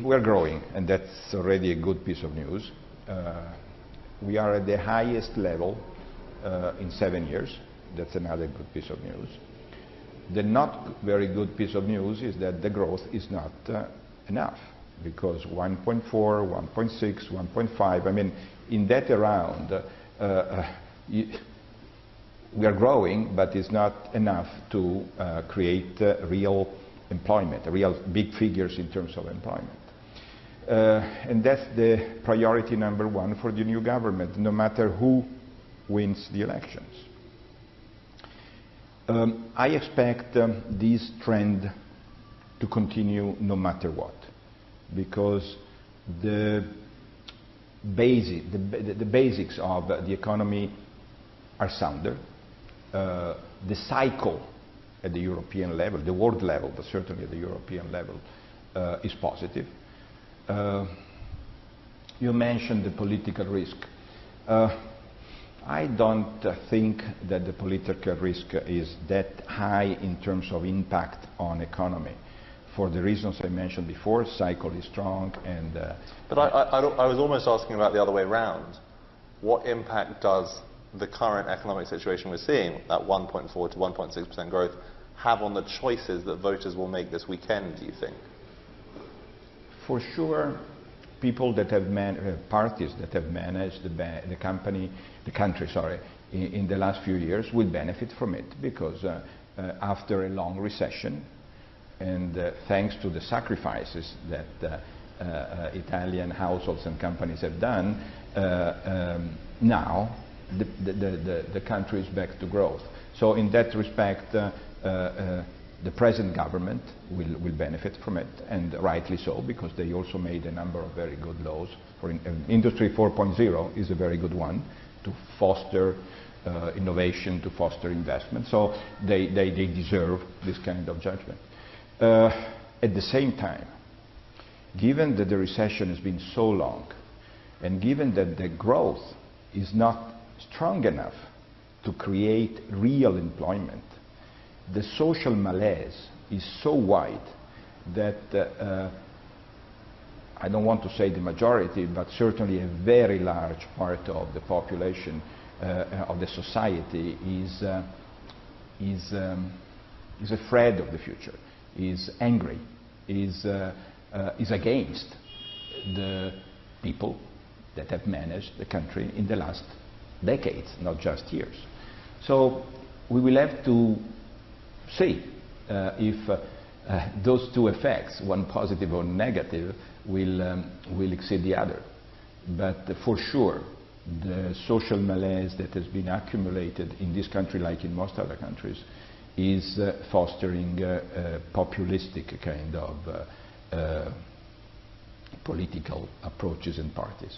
We're growing, and that's already a good piece of news. We are at the highest level in 7 years. That's another good piece of news. The not very good piece of news is that the growth is not enough, because 1.4, 1.6, 1.5, I mean, in that around, we are growing, but it's not enough to create real employment, real big figures in terms of employment. And that's the priority number one for the new government, no matter who wins the elections. I expect this trend to continue no matter what, because the basics of the economy are sounder. The cycle at the European level, the world level, but certainly at the European level, is positive. You mentioned the political risk. I don't think that the political risk is that high in terms of impact on economy. For the reasons I mentioned before, cycle is strong and... But I was almost asking about the other way around. What impact does the current economic situation we're seeing, that 1.4 to 1.6% growth, have on the choices that voters will make this weekend, do you think? For sure, people that have parties that have managed the country, in the last few years will benefit from it, because after a long recession, and thanks to the sacrifices that Italian households and companies have done, now the country is back to growth. So in that respect, the present government will benefit from it, and rightly so, because they also made a number of very good laws. For Industry 4.0 is a very good one to foster innovation, to foster investment. So they deserve this kind of judgment. At the same time, given that the recession has been so long, and given that the growth is not strong enough to create real employment, the social malaise is so wide that I don't want to say the majority, but certainly a very large part of the population, of the society, is afraid of the future, is angry, is against the people that have managed the country in the last decades, not just years. So we will have to see if those two effects, one positive or negative, will exceed the other. But for sure, the social malaise that has been accumulated in this country, like in most other countries, is fostering a populistic kind of political approaches and parties.